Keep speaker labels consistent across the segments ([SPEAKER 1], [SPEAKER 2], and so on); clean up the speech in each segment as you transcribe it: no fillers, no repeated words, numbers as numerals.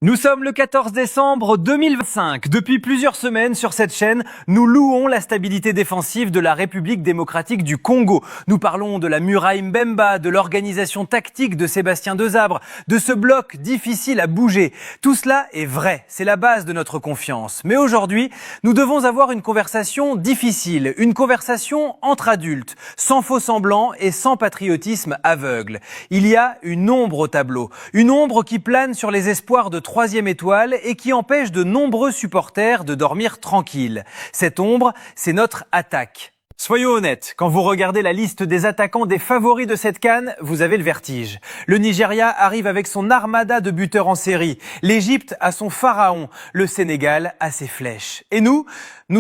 [SPEAKER 1] Nous sommes le 14 décembre 2025. Depuis plusieurs semaines sur cette chaîne, nous louons la stabilité défensive de la République démocratique du Congo. Nous parlons de la muraille Mbemba, de l'organisation tactique de Sébastien Desabre, de ce bloc difficile à bouger. Tout cela est vrai, c'est la base de notre confiance. Mais aujourd'hui, nous devons avoir une conversation difficile, une conversation entre adultes, sans faux semblants et sans patriotisme aveugle. Il y a une ombre au tableau, une ombre qui plane sur les espoirs de troisième étoile et qui empêche de nombreux supporters de dormir tranquilles. Cette ombre, c'est notre attaque. Soyons honnêtes, quand vous regardez la liste des attaquants des favoris de cette CAN, vous avez le vertige. Le Nigeria arrive avec son armada de buteurs en série. L'Égypte a son pharaon. Le Sénégal a ses flèches. Et nous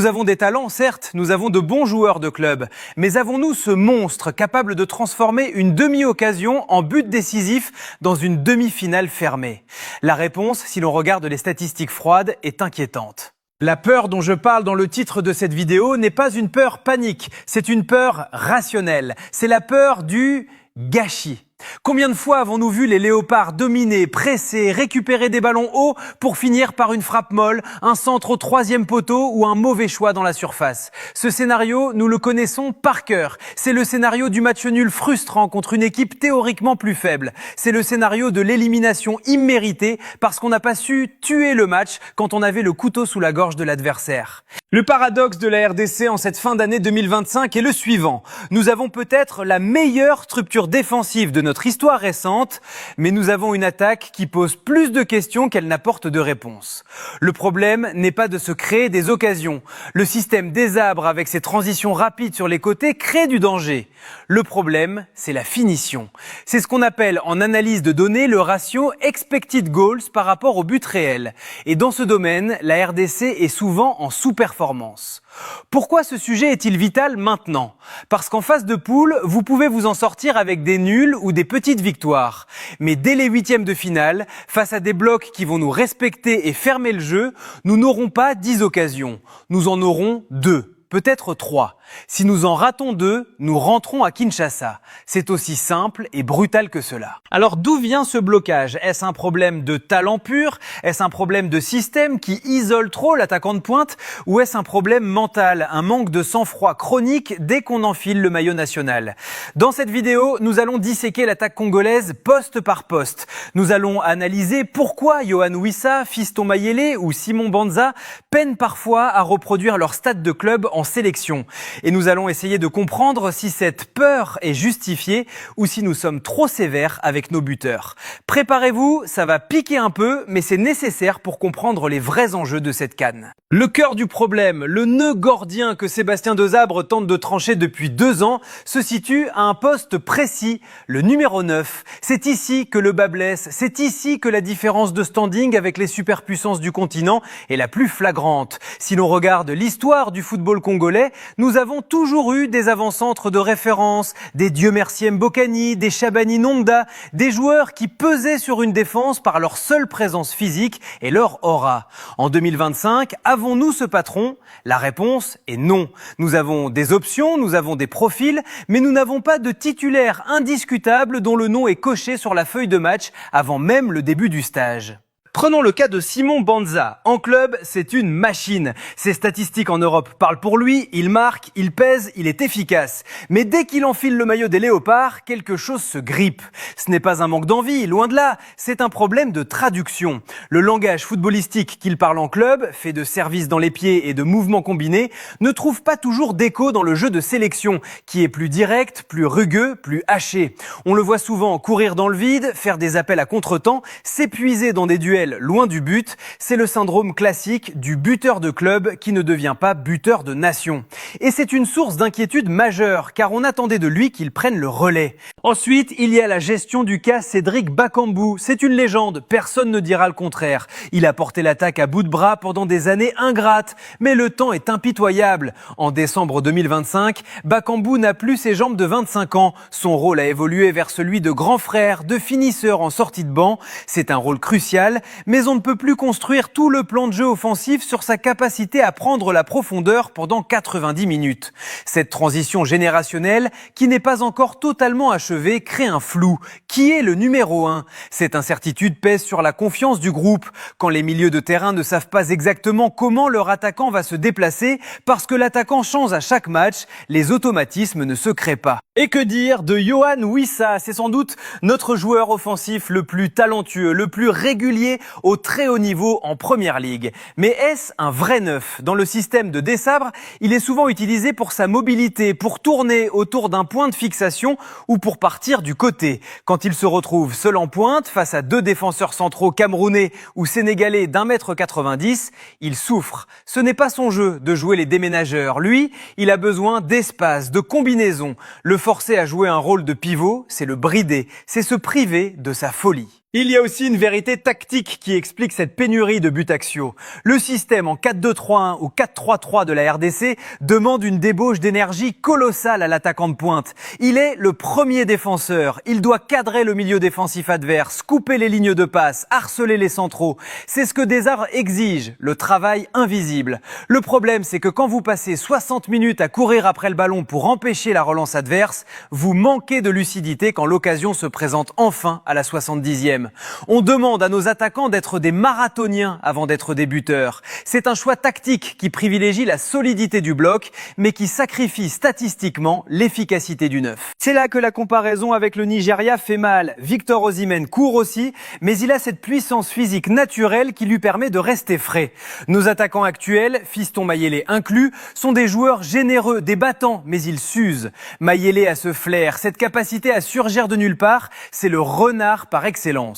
[SPEAKER 1] avons des talents, certes, nous avons de bons joueurs de club. Mais avons-nous ce monstre capable de transformer une demi-occasion en but décisif dans une demi-finale fermée? La réponse, si l'on regarde les statistiques froides, est inquiétante. La peur dont je parle dans le titre de cette vidéo n'est pas une peur panique, c'est une peur rationnelle. C'est la peur du gâchis. Combien de fois avons-nous vu les léopards dominer, presser, récupérer des ballons hauts pour finir par une frappe molle, un centre au troisième poteau ou un mauvais choix dans la surface? Ce scénario, nous le connaissons par cœur. C'est le scénario du match nul frustrant contre une équipe théoriquement plus faible. C'est le scénario de l'élimination imméritée parce qu'on n'a pas su tuer le match quand on avait le couteau sous la gorge de l'adversaire. Le paradoxe de la RDC en cette fin d'année 2025 est le suivant. Nous avons peut-être la meilleure structure défensive de notre histoire récente, mais nous avons une attaque qui pose plus de questions qu'elle n'apporte de réponses. Le problème n'est pas de se créer des occasions. Le système Desabre, avec ses transitions rapides sur les côtés, crée du danger. Le problème, c'est la finition. C'est ce qu'on appelle en analyse de données le ratio expected goals par rapport au but réel. Et dans ce domaine, la RDC est souvent en sous-performance. Pourquoi ce sujet est-il vital maintenant? Parce qu'en phase de poule, vous pouvez vous en sortir avec des nuls ou des petites victoires. Mais dès les huitièmes de finale, face à des blocs qui vont nous respecter et fermer le jeu, nous n'aurons pas 10 occasions. Nous en aurons 2. Peut-être 3. Si nous en ratons 2, nous rentrons à Kinshasa. C'est aussi simple et brutal que cela. Alors d'où vient ce blocage? Est-ce un problème de talent pur? Est-ce un problème de système qui isole trop l'attaquant de pointe? Ou est-ce un problème mental, un manque de sang-froid chronique dès qu'on enfile le maillot national? Dans cette vidéo, nous allons disséquer l'attaque congolaise poste par poste. Nous allons analyser pourquoi Yohan Wissa, Fiston Mayele ou Simon Banza peinent parfois à reproduire leur stade de club en sélection. Et nous allons essayer de comprendre si cette peur est justifiée ou si nous sommes trop sévères avec nos buteurs. Préparez-vous, ça va piquer un peu, mais c'est nécessaire pour comprendre les vrais enjeux de cette CAN. Le cœur du problème, le nœud gordien que Sébastien Desabre tente de trancher depuis 2 ans, se situe à un poste précis, le numéro 9. C'est ici que le bas blesse, c'est ici que la différence de standing avec les superpuissances du continent est la plus flagrante. Si l'on regarde l'histoire du football congolais, nous avons toujours eu des avant-centres de référence, des Dieu merci Mbokani, des Chabani Nonda, des joueurs qui pesaient sur une défense par leur seule présence physique et leur aura. En 2025, avons-nous ce patron? La réponse est non. Nous avons des options, nous avons des profils, mais nous n'avons pas de titulaire indiscutable dont le nom est coché sur la feuille de match avant même le début du stage. Prenons le cas de Simon Banza. En club, c'est une machine. Ses statistiques en Europe parlent pour lui, il marque, il pèse, il est efficace. Mais dès qu'il enfile le maillot des Léopards, quelque chose se grippe. Ce n'est pas un manque d'envie, loin de là, c'est un problème de traduction. Le langage footballistique qu'il parle en club, fait de services dans les pieds et de mouvements combinés, ne trouve pas toujours d'écho dans le jeu de sélection, qui est plus direct, plus rugueux, plus haché. On le voit souvent courir dans le vide, faire des appels à contretemps, s'épuiser dans des duels loin du but, c'est le syndrome classique du buteur de club qui ne devient pas buteur de nation. Et c'est une source d'inquiétude majeure, car on attendait de lui qu'il prenne le relais. Ensuite, il y a la gestion du cas Cédric Bakambu. C'est une légende, personne ne dira le contraire. Il a porté l'attaque à bout de bras pendant des années ingrates, mais le temps est impitoyable. En décembre 2025, Bakambu n'a plus ses jambes de 25 ans. Son rôle a évolué vers celui de grand frère, de finisseur en sortie de banc. C'est un rôle crucial, mais on ne peut plus construire tout le plan de jeu offensif sur sa capacité à prendre la profondeur pendant 90 minutes. Cette transition générationnelle, qui n'est pas encore totalement achevée, crée un flou. Qui est le numéro 1 ? Cette incertitude pèse sur la confiance du groupe. Quand les milieux de terrain ne savent pas exactement comment leur attaquant va se déplacer, parce que l'attaquant change à chaque match, les automatismes ne se créent pas. Et que dire de Yohan Wissa ? C'est sans doute notre joueur offensif le plus talentueux, le plus régulier au très haut niveau en Première Ligue. Mais est-ce un vrai neuf ? Dans le système de Dessabre, il est souvent utilisé pour sa mobilité, pour tourner autour d'un point de fixation ou pour partir du côté. Quand il se retrouve seul en pointe, face à deux défenseurs centraux camerounais ou sénégalais d'1,90 m, il souffre. Ce n'est pas son jeu de jouer les déménageurs. Lui, il a besoin d'espace, de combinaison. Le forcer à jouer un rôle de pivot, c'est le brider, c'est se priver de sa folie. Il y a aussi une vérité tactique qui explique cette pénurie de buts axiaux. Le système en 4-2-3-1 ou 4-3-3 de la RDC demande une débauche d'énergie colossale à l'attaquant de pointe. Il est le premier défenseur. Il doit cadrer le milieu défensif adverse, couper les lignes de passe, harceler les centraux. C'est ce que Dessabre exige, le travail invisible. Le problème, c'est que quand vous passez 60 minutes à courir après le ballon pour empêcher la relance adverse, vous manquez de lucidité quand l'occasion se présente enfin à la 70e. On demande à nos attaquants d'être des marathoniens avant d'être des buteurs. C'est un choix tactique qui privilégie la solidité du bloc, mais qui sacrifie statistiquement l'efficacité du neuf. C'est là que la comparaison avec le Nigeria fait mal. Victor Osimhen court aussi, mais il a cette puissance physique naturelle qui lui permet de rester frais. Nos attaquants actuels, Fiston Mayele inclus, sont des joueurs généreux, des battants, mais ils s'usent. Mayele a ce flair, cette capacité à surgir de nulle part, c'est le renard par excellence.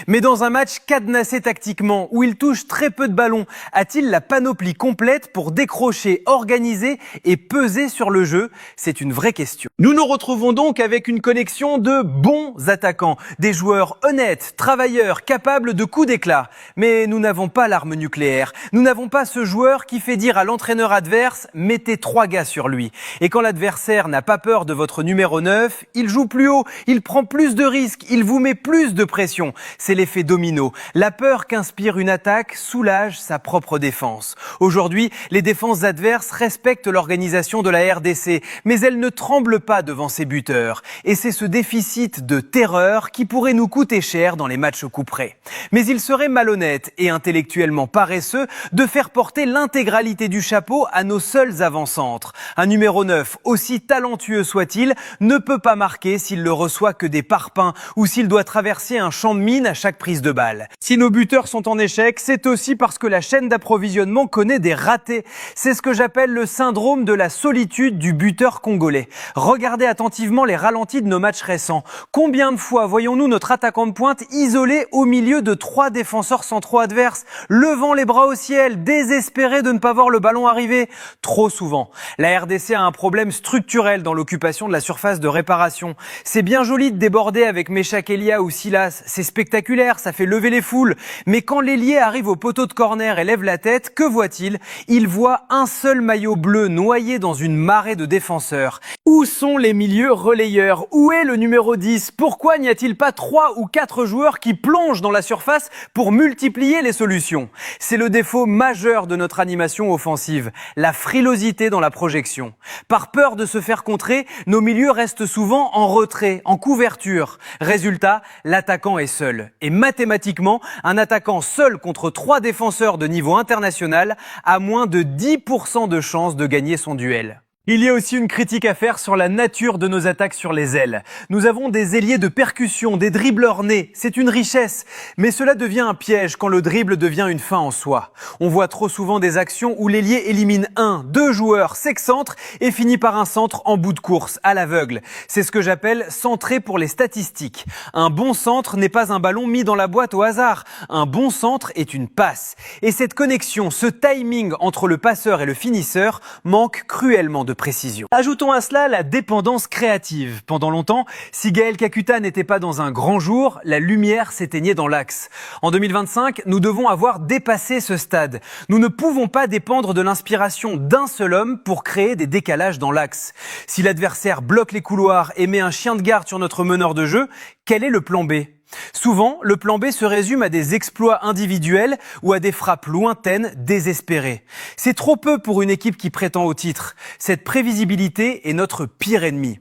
[SPEAKER 1] Mais dans un match cadenassé tactiquement, où il touche très peu de ballons, a-t-il la panoplie complète pour décrocher, organiser et peser sur le jeu ? C'est une vraie question. Nous nous retrouvons donc avec une collection de bons attaquants, des joueurs honnêtes, travailleurs, capables de coups d'éclat. Mais nous n'avons pas l'arme nucléaire. Nous n'avons pas ce joueur qui fait dire à l'entraîneur adverse « mettez 3 gars sur lui ». Et quand l'adversaire n'a pas peur de votre numéro 9, il joue plus haut, il prend plus de risques, il vous met plus de pression. C'est l'effet domino. La peur qu'inspire une attaque soulage sa propre défense. Aujourd'hui, les défenses adverses respectent l'organisation de la RDC, mais elles ne tremblent pas devant ses buteurs. Et c'est ce déficit de terreur qui pourrait nous coûter cher dans les matchs au coup près. Mais il serait malhonnête et intellectuellement paresseux de faire porter l'intégralité du chapeau à nos seuls avant-centres. Un numéro 9, aussi talentueux soit-il, ne peut pas marquer s'il ne reçoit que des parpaings ou s'il doit traverser un champ de mine à chaque prise de balle. Si nos buteurs sont en échec, c'est aussi parce que la chaîne d'approvisionnement connaît des ratés. C'est ce que j'appelle le syndrome de la solitude du buteur congolais. Regardez attentivement les ralentis de nos matchs récents. Combien de fois voyons-nous notre attaquant de pointe isolé au milieu de 3 défenseurs centraux adverses, levant les bras au ciel, désespéré de ne pas voir le ballon arriver ? Trop souvent. La RDC a un problème structurel dans l'occupation de la surface de réparation. C'est bien joli de déborder avec Meshak Elia ou Silas. C'est spectaculaire, ça fait lever les foules. Mais quand l'ailier arrive au poteau de corner et lève la tête, que voit-il ? Il voit un seul maillot bleu noyé dans une marée de défenseurs. Où sont les milieux relayeurs ? Où est le numéro 10 ? Pourquoi n'y a-t-il pas 3 ou 4 joueurs qui plongent dans la surface pour multiplier les solutions ? C'est le défaut majeur de notre animation offensive, la frilosité dans la projection. Par peur de se faire contrer, nos milieux restent souvent en retrait, en couverture. Résultat, l'attaquant est seul. Et mathématiquement, un attaquant seul contre 3 défenseurs de niveau international a moins de 10% de chances de gagner son duel. Il y a aussi une critique à faire sur la nature de nos attaques sur les ailes. Nous avons des ailiers de percussion, des dribbleurs nés. C'est une richesse. Mais cela devient un piège quand le dribble devient une fin en soi. On voit trop souvent des actions où l'ailier élimine 1, 2 joueurs, s'excentre et finit par un centre en bout de course, à l'aveugle. C'est ce que j'appelle centrer pour les statistiques. Un bon centre n'est pas un ballon mis dans la boîte au hasard. Un bon centre est une passe. Et cette connexion, ce timing entre le passeur et le finisseur manque cruellement de précision. Ajoutons à cela la dépendance créative. Pendant longtemps, si Gaël Kakuta n'était pas dans un grand jour, la lumière s'éteignait dans l'axe. En 2025, nous devons avoir dépassé ce stade. Nous ne pouvons pas dépendre de l'inspiration d'un seul homme pour créer des décalages dans l'axe. Si l'adversaire bloque les couloirs et met un chien de garde sur notre meneur de jeu, quel est le plan B ? Souvent, le plan B se résume à des exploits individuels ou à des frappes lointaines, désespérées. C'est trop peu pour une équipe qui prétend au titre. Cette prévisibilité est notre pire ennemi.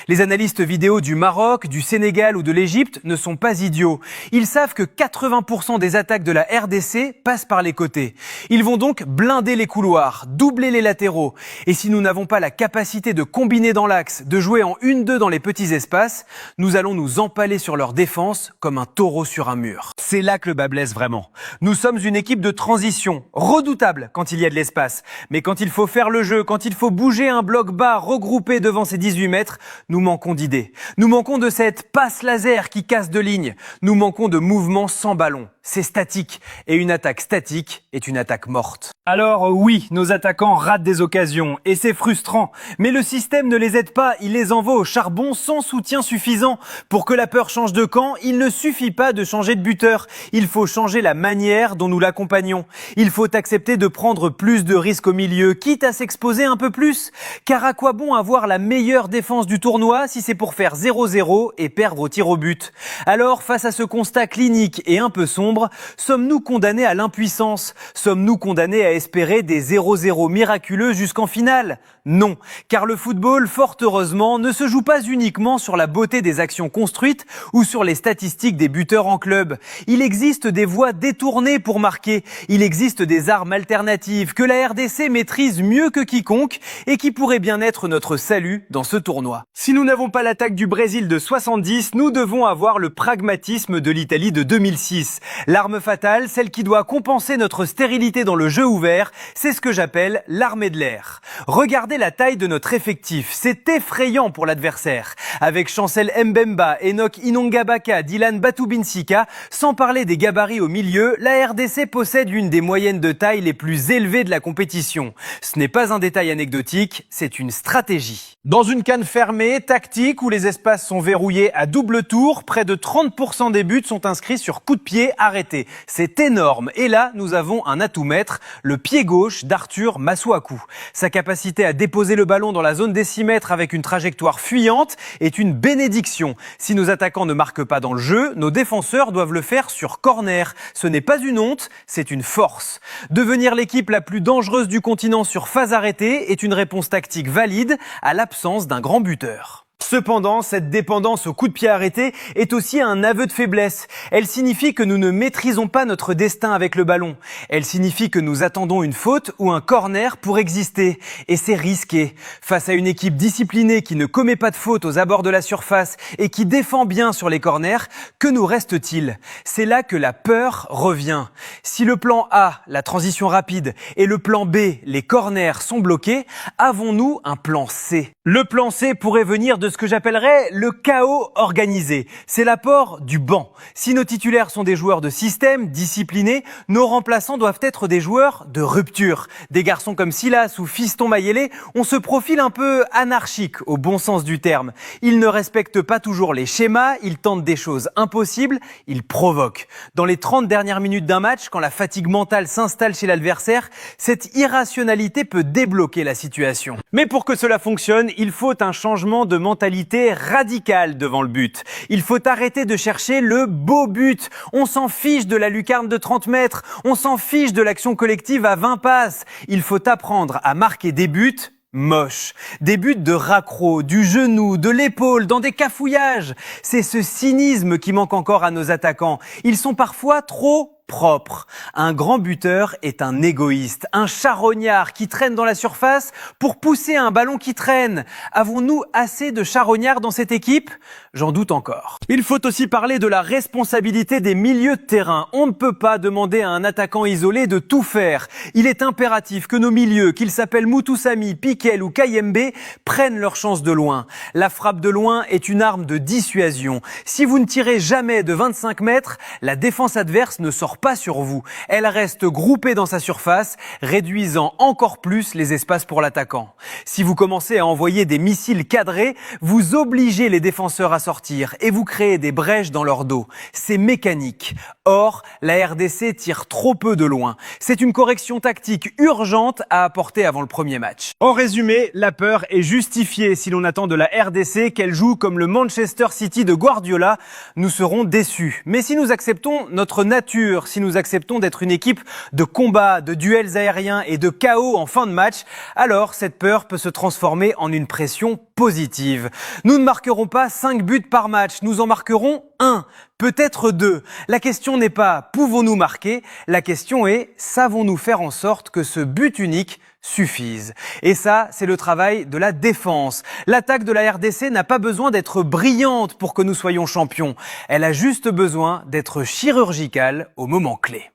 [SPEAKER 1] Les analystes vidéo du Maroc, du Sénégal ou de l'Égypte ne sont pas idiots. Ils savent que 80% des attaques de la RDC passent par les côtés. Ils vont donc blinder les couloirs, doubler les latéraux. Et si nous n'avons pas la capacité de combiner dans l'axe, de jouer en 1-2 dans les petits espaces, nous allons nous empaler sur leur défense comme un taureau sur un mur. C'est là que le bât blesse vraiment. Nous sommes une équipe de transition, redoutable quand il y a de l'espace. Mais quand il faut faire le jeu, quand il faut bouger un bloc bas regroupé devant ses 18 mètres, nous manquons d'idées. Nous manquons de cette passe laser qui casse de lignes. Nous manquons de mouvements sans ballon. C'est statique. Et une attaque statique est une attaque morte. Alors oui, nos attaquants ratent des occasions. Et c'est frustrant. Mais le système ne les aide pas. Il les envoie au charbon sans soutien suffisant. Pour que la peur change de camp, il ne suffit pas de changer de buteur. Il faut changer la manière dont nous l'accompagnons. Il faut accepter de prendre plus de risques au milieu, quitte à s'exposer un peu plus. Car à quoi bon avoir la meilleure défense du tournoi si c'est pour faire 0-0 et perdre au tir au but? Alors, face à ce constat clinique et un peu sombre, sommes-nous condamnés à l'impuissance? Sommes-nous condamnés à espérer des 0-0 miraculeux jusqu'en finale? Non, car le football, fort heureusement, ne se joue pas uniquement sur la beauté des actions construites ou sur les statistiques des buteurs en club. Il existe des voies détournées pour marquer. Il existe des armes alternatives que la RDC maîtrise mieux que quiconque et qui pourraient bien être notre salut dans ce tournoi. Si nous n'avons pas l'attaque du Brésil de 70, nous devons avoir le pragmatisme de l'Italie de 2006. L'arme fatale, celle qui doit compenser notre stérilité dans le jeu ouvert, c'est ce que j'appelle l'armée de l'air. Regardez la taille de notre effectif, c'est effrayant pour l'adversaire. Avec Chancel Mbemba, Enoch Inongabaka, Dylan Batubinsika, sans parler des gabarits au milieu, la RDC possède une des moyennes de taille les plus élevées de la compétition. Ce n'est pas un détail anecdotique, c'est une stratégie. Dans une canne fermée, tactique, où les espaces sont verrouillés à double tour, près de 30% des buts sont inscrits sur coup de pied arrêté. C'est énorme. Et là, nous avons un atout maître, le pied gauche d'Arthur Masuaku. Sa capacité à déposer le ballon dans la zone des 6 mètres avec une trajectoire fuyante est une bénédiction. Si nos attaquants ne marquent pas dans le jeu, nos défenseurs doivent le faire sur corner. Ce n'est pas une honte, c'est une force. Devenir l'équipe la plus dangereuse du continent sur phase arrêtée est une réponse tactique valide à l'absence d'un grand buteur. Cependant, cette dépendance au coup de pied arrêté est aussi un aveu de faiblesse. Elle signifie que nous ne maîtrisons pas notre destin avec le ballon. Elle signifie que nous attendons une faute ou un corner pour exister. Et c'est risqué. Face à une équipe disciplinée qui ne commet pas de faute aux abords de la surface et qui défend bien sur les corners, que nous reste-t-il? C'est là que la peur revient. Si le plan A, la transition rapide, et le plan B, les corners, sont bloqués, avons-nous un plan C? Le plan C pourrait venir de ce que j'appellerais le chaos organisé. C'est l'apport du banc. Si nos titulaires sont des joueurs de système, disciplinés, nos remplaçants doivent être des joueurs de rupture. Des garçons comme Silas ou Fiston Mayele ont ce profil un peu anarchique, au bon sens du terme. Ils ne respectent pas toujours les schémas, ils tentent des choses impossibles, ils provoquent. Dans les 30 dernières minutes d'un match, quand la fatigue mentale s'installe chez l'adversaire, cette irrationalité peut débloquer la situation. Mais pour que cela fonctionne, il faut un changement de mentalité radicale devant le but. Il faut arrêter de chercher le beau but. On s'en fiche de la lucarne de 30 mètres. On s'en fiche de l'action collective à 20 passes. Il faut apprendre à marquer des buts moches. Des buts de raccro, du genou, de l'épaule, dans des cafouillages. C'est ce cynisme qui manque encore à nos attaquants. Ils sont parfois trop propre. Un grand buteur est un égoïste, un charognard qui traîne dans la surface pour pousser un ballon qui traîne. Avons-nous assez de charognards dans cette équipe? J'en doute encore. Il faut aussi parler de la responsabilité des milieux de terrain. On ne peut pas demander à un attaquant isolé de tout faire. Il est impératif que nos milieux, qu'ils s'appellent Mutusami, Piquel ou Kayembe, prennent leur chance de loin. La frappe de loin est une arme de dissuasion. Si vous ne tirez jamais de 25 mètres, la défense adverse ne sort sort pas sur vous. Elle reste groupée dans sa surface, réduisant encore plus les espaces pour l'attaquant. Si vous commencez à envoyer des missiles cadrés, vous obligez les défenseurs à sortir et vous créez des brèches dans leur dos. C'est mécanique. Or, la RDC tire trop peu de loin. C'est une correction tactique urgente à apporter avant le premier match. En résumé, la peur est justifiée si l'on attend de la RDC qu'elle joue comme le Manchester City de Guardiola. Nous serons déçus. Mais si nous acceptons notre nature, si nous acceptons d'être une équipe de combat, de duels aériens et de chaos en fin de match, alors cette peur peut se transformer en une pression positive. Nous ne marquerons pas 5 buts par match, nous en marquerons 1, peut-être 2. La question n'est pas pouvons-nous marquer, la question est savons-nous faire en sorte que ce but unique suffise. Et ça, c'est le travail de la défense. L'attaque de la RDC n'a pas besoin d'être brillante pour que nous soyons champions. Elle a juste besoin d'être chirurgicale au moment clé.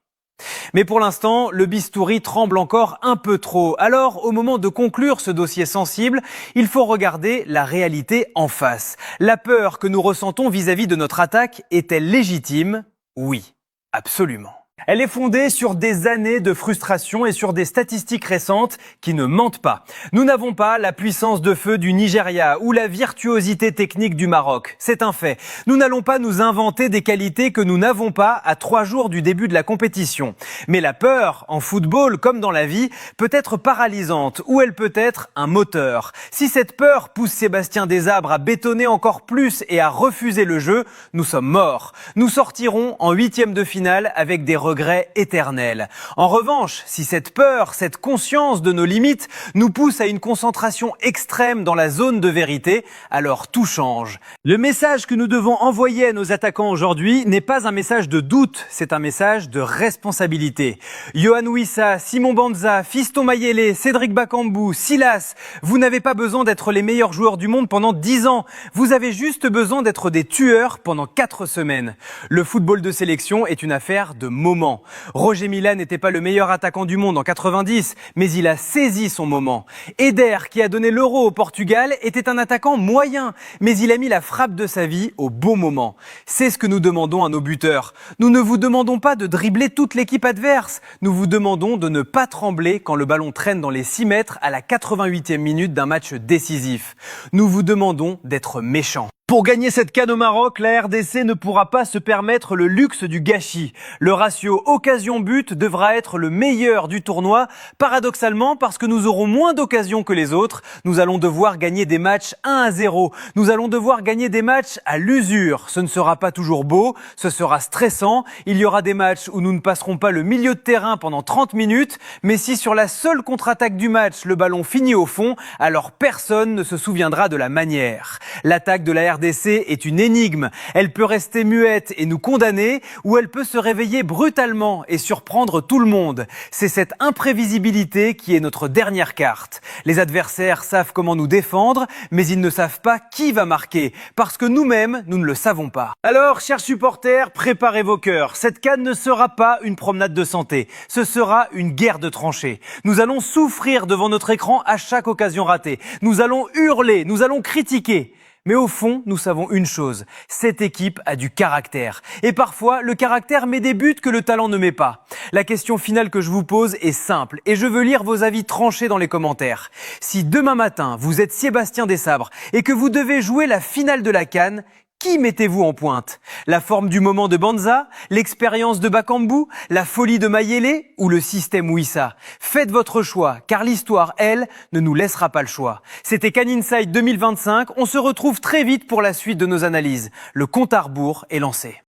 [SPEAKER 1] Mais pour l'instant, le bistouri tremble encore un peu trop. Alors, au moment de conclure ce dossier sensible, il faut regarder la réalité en face. La peur que nous ressentons vis-à-vis de notre attaque est-elle légitime ? Oui, absolument. Elle est fondée sur des années de frustration et sur des statistiques récentes qui ne mentent pas. Nous n'avons pas la puissance de feu du Nigeria ou la virtuosité technique du Maroc. C'est un fait. Nous n'allons pas nous inventer des qualités que nous n'avons pas à 3 jours du début de la compétition. Mais la peur, en football comme dans la vie, peut être paralysante ou elle peut être un moteur. Si cette peur pousse Sébastien Desabre à bétonner encore plus et à refuser le jeu, nous sommes morts. Nous sortirons en 8e de finale avec des regret éternel. En revanche, si cette peur, cette conscience de nos limites nous pousse à une concentration extrême dans la zone de vérité, alors tout change. Le message que nous devons envoyer à nos attaquants aujourd'hui n'est pas un message de doute, c'est un message de responsabilité. Yohan Wissa, Simon Banza, Fiston Mayele, Cédric Bakambu, Silas, vous n'avez pas besoin d'être les meilleurs joueurs du monde pendant 10 ans. Vous avez juste besoin d'être des tueurs pendant 4 semaines. Le football de sélection est une affaire de moment. Roger Mila n'était pas le meilleur attaquant du monde en 90, mais il a saisi son moment. Eder, qui a donné l'Euro au Portugal, était un attaquant moyen, mais il a mis la frappe de sa vie au bon moment. C'est ce que nous demandons à nos buteurs. Nous ne vous demandons pas de dribbler toute l'équipe adverse. Nous vous demandons de ne pas trembler quand le ballon traîne dans les 6 mètres à la 88e minute d'un match décisif. Nous vous demandons d'être méchants. Pour gagner cette CAN au Maroc, la RDC ne pourra pas se permettre le luxe du gâchis. Le ratio occasion-but devra être le meilleur du tournoi. Paradoxalement, parce que nous aurons moins d'occasions que les autres, nous allons devoir gagner des matchs 1-0. Nous allons devoir gagner des matchs à l'usure. Ce ne sera pas toujours beau, ce sera stressant. Il y aura des matchs où nous ne passerons pas le milieu de terrain pendant 30 minutes. Mais si sur la seule contre-attaque du match, le ballon finit au fond, alors personne ne se souviendra de la manière. L'attaque de la RDC est une énigme. Elle peut rester muette et nous condamner, ou elle peut se réveiller brutalement et surprendre tout le monde. C'est cette imprévisibilité qui est notre dernière carte. Les adversaires savent comment nous défendre, mais ils ne savent pas qui va marquer, parce que nous-mêmes, nous ne le savons pas. Alors, chers supporters, préparez vos cœurs. Cette CAN ne sera pas une promenade de santé. Ce sera une guerre de tranchées. Nous allons souffrir devant notre écran à chaque occasion ratée. Nous allons hurler, nous allons critiquer. Mais au fond, nous savons une chose, cette équipe a du caractère. Et parfois, le caractère met des buts que le talent ne met pas. La question finale que je vous pose est simple, et je veux lire vos avis tranchés dans les commentaires. Si demain matin, vous êtes Sébastien Desabre et que vous devez jouer la finale de la CAN, qui mettez-vous en pointe ? La forme du moment de Banza, l'expérience de Bakambu, la folie de Mayele ou le système Wissa ? Faites votre choix, car l'histoire, elle, ne nous laissera pas le choix. C'était CAN Inside 2025, on se retrouve très vite pour la suite de nos analyses. Le compte à rebours est lancé.